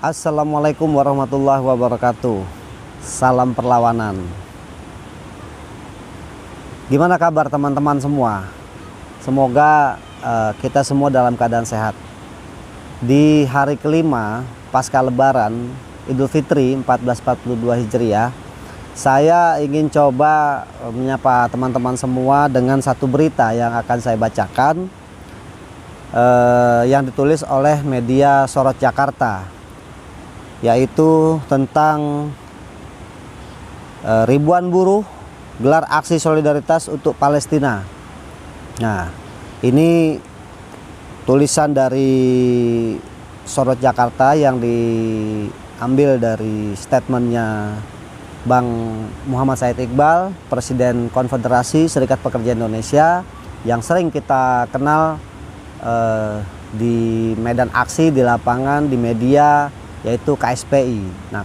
Assalamualaikum warahmatullahi wabarakatuh. Salam perlawanan. Gimana kabar teman-teman semua? Semoga kita semua dalam keadaan sehat. Di hari kelima pasca Lebaran Idul Fitri 1442 Hijriah, saya ingin coba menyapa teman-teman semua dengan satu berita yang akan saya bacakan, yang ditulis oleh media Sorot Jakarta, yaitu tentang ribuan buruh gelar aksi solidaritas untuk Palestina. Nah, ini tulisan dari Sorot Jakarta yang diambil dari statementnya Bang Muhammad Said Iqbal, Presiden Konfederasi Serikat Pekerja Indonesia, yang sering kita kenal di medan aksi, di lapangan, di media, yaitu KSPI. Nah,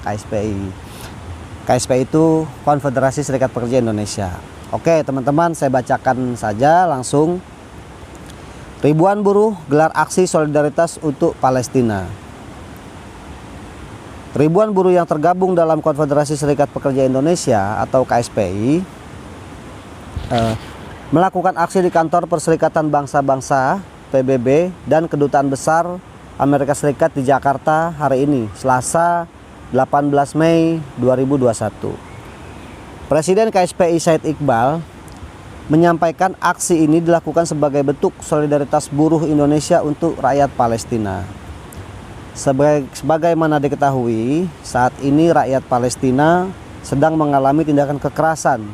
KSPI itu Konfederasi Serikat Pekerja Indonesia. Oke teman-teman, saya bacakan saja langsung. Ribuan buruh gelar aksi solidaritas untuk Palestina. Ribuan buruh yang tergabung dalam Konfederasi Serikat Pekerja Indonesia atau KSPI melakukan aksi di kantor Perserikatan Bangsa-Bangsa PBB dan Kedutaan Besar Amerika Serikat di Jakarta hari ini, Selasa 18 Mei 2021. Presiden KSPI Said Iqbal menyampaikan aksi ini dilakukan sebagai bentuk solidaritas buruh Indonesia untuk rakyat Palestina. Sebagaimana diketahui, saat ini rakyat Palestina sedang mengalami tindakan kekerasan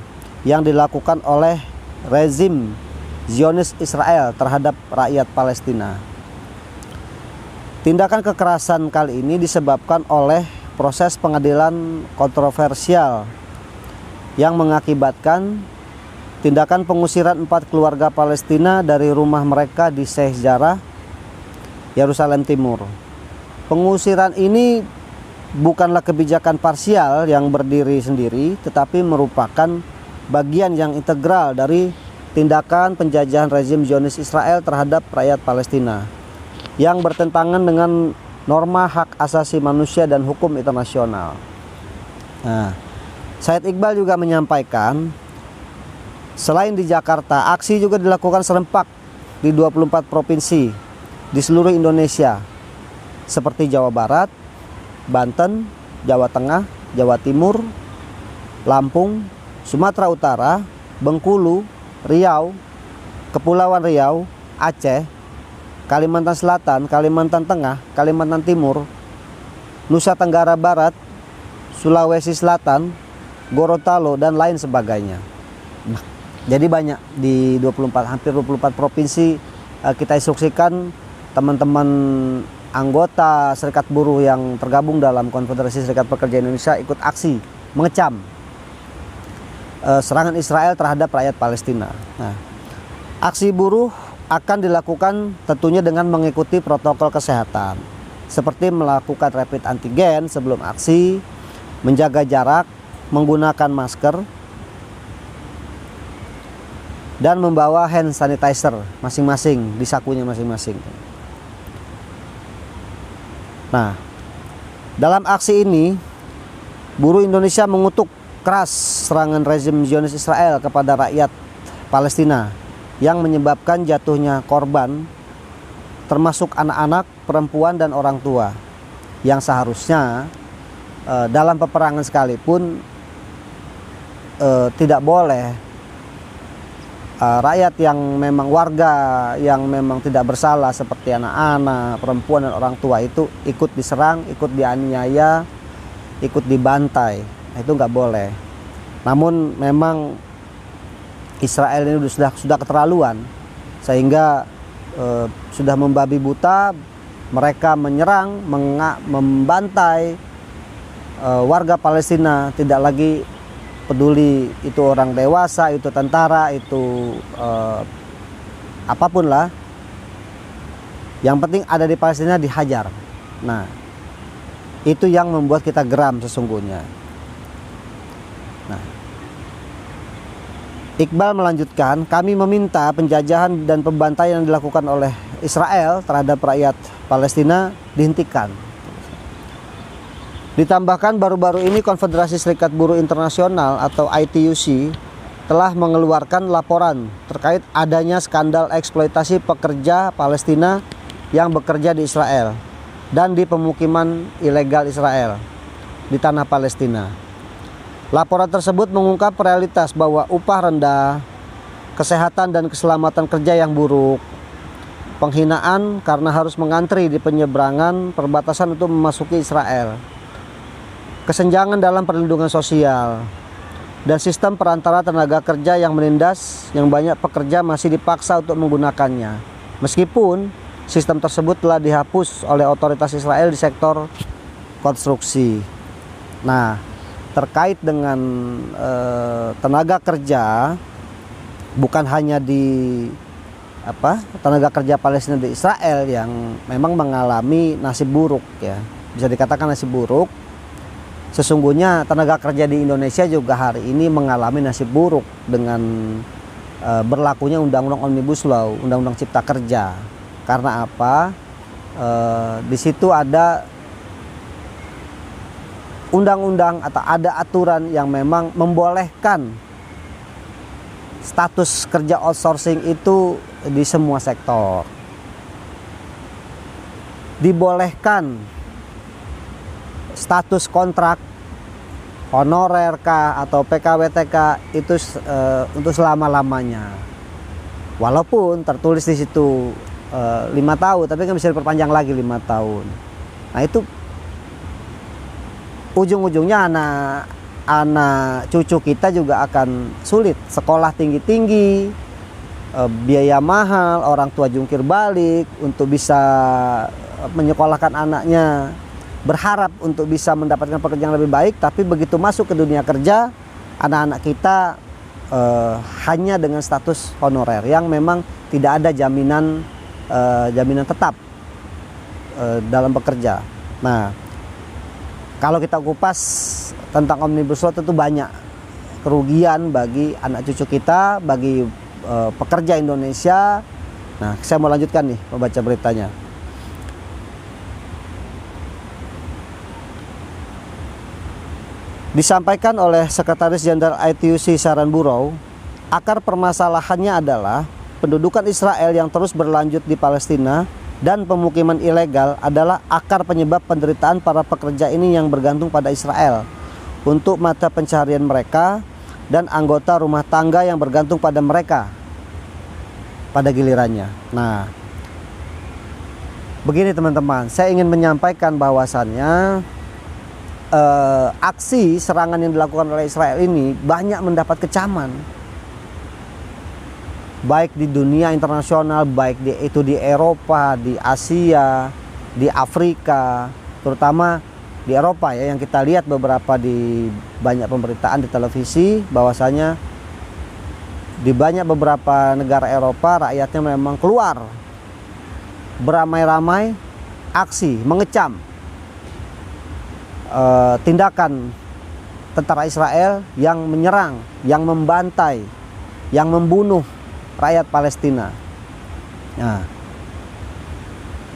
yang dilakukan oleh rezim Zionis Israel terhadap rakyat Palestina. Tindakan kekerasan kali ini disebabkan oleh proses pengadilan kontroversial yang mengakibatkan tindakan pengusiran 4 keluarga Palestina dari rumah mereka di Sheikh Jarrah, Yerusalem Timur. Pengusiran ini bukanlah kebijakan parsial yang berdiri sendiri, tetapi merupakan bagian yang integral dari tindakan penjajahan rezim Zionis Israel terhadap rakyat Palestina yang bertentangan dengan norma hak asasi manusia dan hukum internasional. Nah, Said Iqbal juga menyampaikan, selain di Jakarta, aksi juga dilakukan serempak di 24 provinsi di seluruh Indonesia, seperti Jawa Barat, Banten, Jawa Tengah, Jawa Timur, Lampung, Sumatera Utara, Bengkulu, Riau, Kepulauan Riau, Aceh, Kalimantan Selatan, Kalimantan Tengah, Kalimantan Timur, Nusa Tenggara Barat, Sulawesi Selatan, Gorontalo, dan lain sebagainya. Jadi banyak di hampir 24 provinsi. Kita instruksikan teman-teman anggota serikat buruh yang tergabung dalam Konfederasi Serikat Pekerja Indonesia ikut aksi mengecam serangan Israel terhadap rakyat Palestina. Nah, aksi buruh akan dilakukan tentunya dengan mengikuti protokol kesehatan, seperti melakukan rapid antigen sebelum aksi, menjaga jarak, menggunakan masker, dan membawa hand sanitizer masing-masing di sakunya masing-masing. Nah, dalam aksi ini, buruh Indonesia mengutuk keras serangan rezim Zionis Israel kepada rakyat Palestina yang menyebabkan jatuhnya korban, termasuk anak-anak, perempuan, dan orang tua, yang seharusnya dalam peperangan sekalipun tidak boleh rakyat yang memang warga yang memang tidak bersalah seperti anak-anak, perempuan, dan orang tua itu ikut diserang, ikut dianiaya, ikut dibantai. Itu nggak boleh. Namun memang Israel ini sudah keterlaluan, sehingga sudah membabi buta. Mereka menyerang, membantai warga Palestina, tidak lagi peduli itu orang dewasa, itu tentara, itu apapun lah. Yang penting ada di Palestina dihajar. Nah, itu yang membuat kita geram sesungguhnya. Nah, Iqbal melanjutkan, kami meminta penjajahan dan pembantaian yang dilakukan oleh Israel terhadap rakyat Palestina dihentikan. Ditambahkan baru-baru ini Konfederasi Serikat Buruh Internasional atau ITUC telah mengeluarkan laporan terkait adanya skandal eksploitasi pekerja Palestina yang bekerja di Israel dan di pemukiman ilegal Israel di tanah Palestina. Laporan tersebut mengungkap realitas bahwa upah rendah, kesehatan dan keselamatan kerja yang buruk, penghinaan karena harus mengantri di penyeberangan perbatasan untuk memasuki Israel, kesenjangan dalam perlindungan sosial, dan sistem perantara tenaga kerja yang menindas yang banyak pekerja masih dipaksa untuk menggunakannya. Meskipun sistem tersebut telah dihapus oleh otoritas Israel di sektor konstruksi. Nah, terkait dengan tenaga kerja, bukan hanya di tenaga kerja Palestina di Israel yang memang mengalami nasib buruk ya. Bisa dikatakan nasib buruk. Sesungguhnya tenaga kerja di Indonesia juga hari ini mengalami nasib buruk dengan berlakunya Undang-Undang Omnibus Law, Undang-Undang Cipta Kerja. Karena apa? Di situ ada undang-undang atau ada aturan yang memang membolehkan status kerja outsourcing itu di semua sektor. Dibolehkan status kontrak honorer kah atau PKWTK itu untuk selama-lamanya. Walaupun tertulis di situ 5 tahun, tapi kan bisa diperpanjang lagi 5 tahun. Nah, itu ujung-ujungnya anak cucu kita juga akan sulit. Sekolah tinggi-tinggi, biaya mahal, orang tua jungkir balik untuk bisa menyekolahkan anaknya, berharap untuk bisa mendapatkan pekerjaan lebih baik, tapi begitu masuk ke dunia kerja, anak-anak kita hanya dengan status honorer yang memang tidak ada jaminan tetap dalam bekerja. Nah, kalau kita kupas tentang Omnibus Law, tentu banyak kerugian bagi anak cucu kita, bagi pekerja Indonesia. Nah, saya mau lanjutkan nih membaca beritanya. Disampaikan oleh Sekretaris Jenderal ITUC Sharon Burrow, akar permasalahannya adalah pendudukan Israel yang terus berlanjut di Palestina dan pemukiman ilegal adalah akar penyebab penderitaan para pekerja ini yang bergantung pada Israel untuk mata pencaharian mereka dan anggota rumah tangga yang bergantung pada mereka pada gilirannya. Nah, begini teman-teman, saya ingin menyampaikan bahwasannya aksi serangan yang dilakukan oleh Israel ini banyak mendapat kecaman, baik di dunia internasional, baik itu di Eropa, di Asia, di Afrika, terutama di Eropa ya, yang kita lihat beberapa di banyak pemberitaan di televisi bahwasanya di banyak beberapa negara Eropa rakyatnya memang keluar beramai-ramai aksi mengecam tindakan tentara Israel yang menyerang, yang membantai, yang membunuh rakyat Palestina. Nah,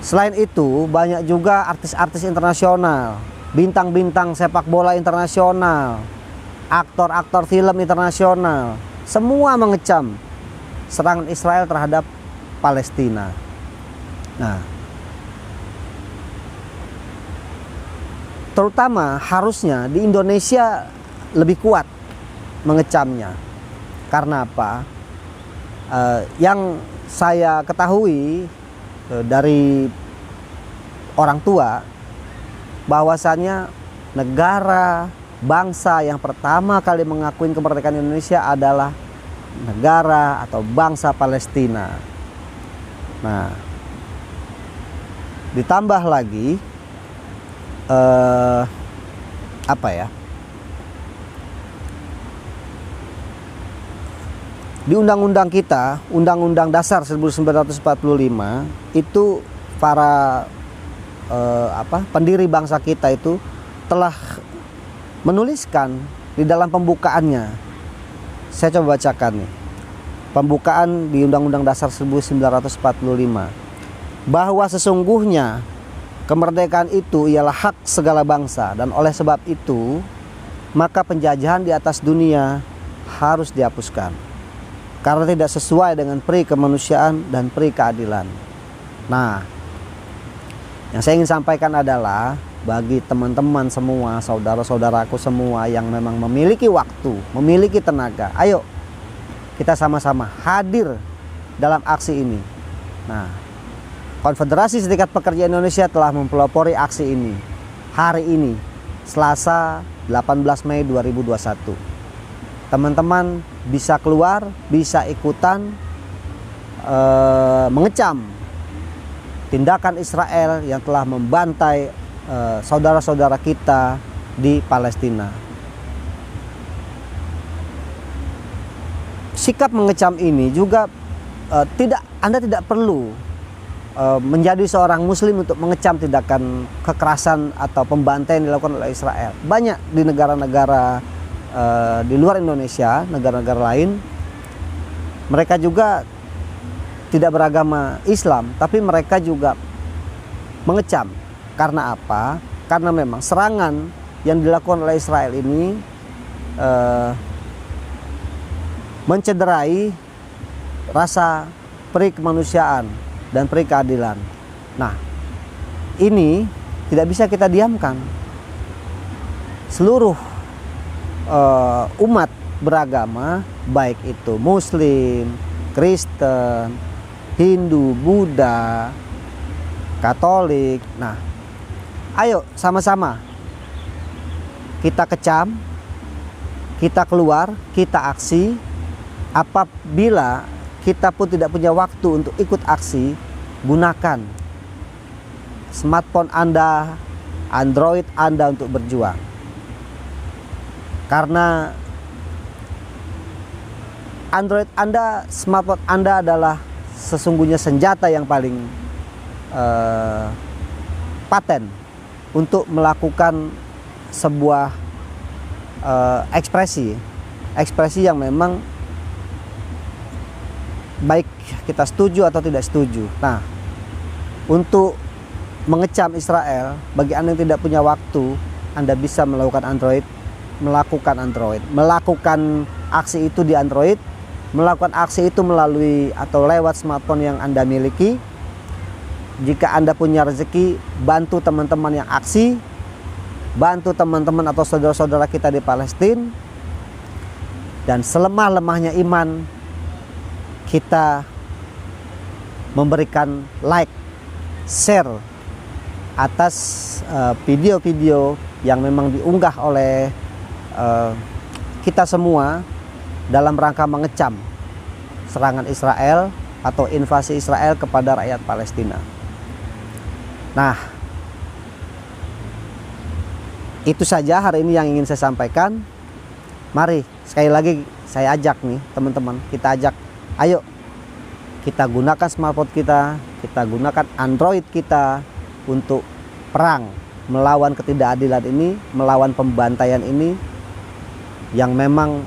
selain itu banyak juga artis-artis internasional, bintang-bintang sepak bola internasional, aktor-aktor film internasional, semua mengecam serangan Israel terhadap Palestina. Nah, terutama harusnya di Indonesia lebih kuat mengecamnya. Karena apa? Yang saya ketahui dari orang tua, bahwasannya negara bangsa yang pertama kali mengakui kemerdekaan Indonesia adalah negara atau bangsa Palestina. Nah, ditambah lagi di undang-undang kita, Undang-Undang Dasar 1945 itu para pendiri bangsa kita itu telah menuliskan di dalam pembukaannya. Saya coba bacakan nih. Pembukaan di Undang-Undang Dasar 1945 bahwa sesungguhnya kemerdekaan itu ialah hak segala bangsa, dan oleh sebab itu maka penjajahan di atas dunia harus dihapuskan karena tidak sesuai dengan peri kemanusiaan dan peri keadilan. Nah, yang saya ingin sampaikan adalah bagi teman-teman semua, saudara-saudaraku semua yang memang memiliki waktu, memiliki tenaga, ayo kita sama-sama hadir dalam aksi ini. Nah, Konfederasi Serikat Pekerja Indonesia telah mempelopori aksi ini hari ini, Selasa 18 Mei 2021. Teman-teman bisa keluar, bisa ikutan mengecam tindakan Israel yang telah membantai saudara-saudara kita di Palestina. Sikap mengecam ini juga Anda tidak perlu menjadi seorang muslim untuk mengecam tindakan kekerasan atau pembantaian yang dilakukan oleh Israel. Banyak di negara-negara di luar Indonesia, negara-negara lain, mereka juga tidak beragama Islam, tapi mereka juga mengecam. Karena apa? Karena memang serangan yang dilakukan oleh Israel ini mencederai rasa peri kemanusiaan dan peri keadilan. Nah, ini tidak bisa kita diamkan. Seluruh umat beragama, baik itu Muslim, Kristen, Hindu, Buddha, Katolik. Nah, ayo sama-sama kita kecam, kita keluar, kita aksi. Apabila kita pun tidak punya waktu untuk ikut aksi, gunakan smartphone Anda, Android Anda untuk berjuang. Karena Android Anda, smartphone Anda adalah sesungguhnya senjata yang paling paten untuk melakukan sebuah ekspresi yang memang baik kita setuju atau tidak setuju. Nah, untuk mengecam Israel, bagi Anda yang tidak punya waktu, Anda bisa melakukan melakukan aksi itu di Android, melakukan aksi itu melalui atau lewat smartphone yang Anda miliki. Jika Anda punya rezeki, bantu teman-teman yang aksi, bantu teman-teman atau saudara-saudara kita di Palestina. Dan selemah-lemahnya iman, kita memberikan like, share atas video-video yang memang diunggah oleh kita semua dalam rangka mengecam serangan Israel atau invasi Israel kepada rakyat Palestina. Nah, itu saja hari ini yang ingin saya sampaikan. Mari sekali lagi saya ajak nih teman-teman, kita ajak, ayo kita gunakan smartphone kita gunakan Android kita untuk perang melawan ketidakadilan ini, melawan pembantaian ini yang memang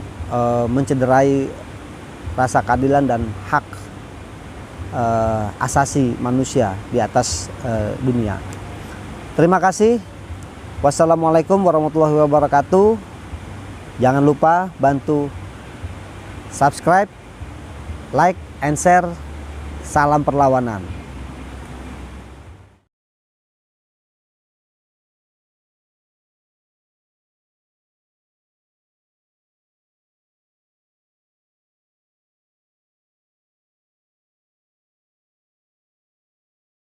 mencederai rasa keadilan dan hak asasi manusia di atas dunia. Terima kasih. Wassalamualaikum warahmatullahi wabarakatuh. Jangan lupa bantu subscribe, like, and share. Salam perlawanan.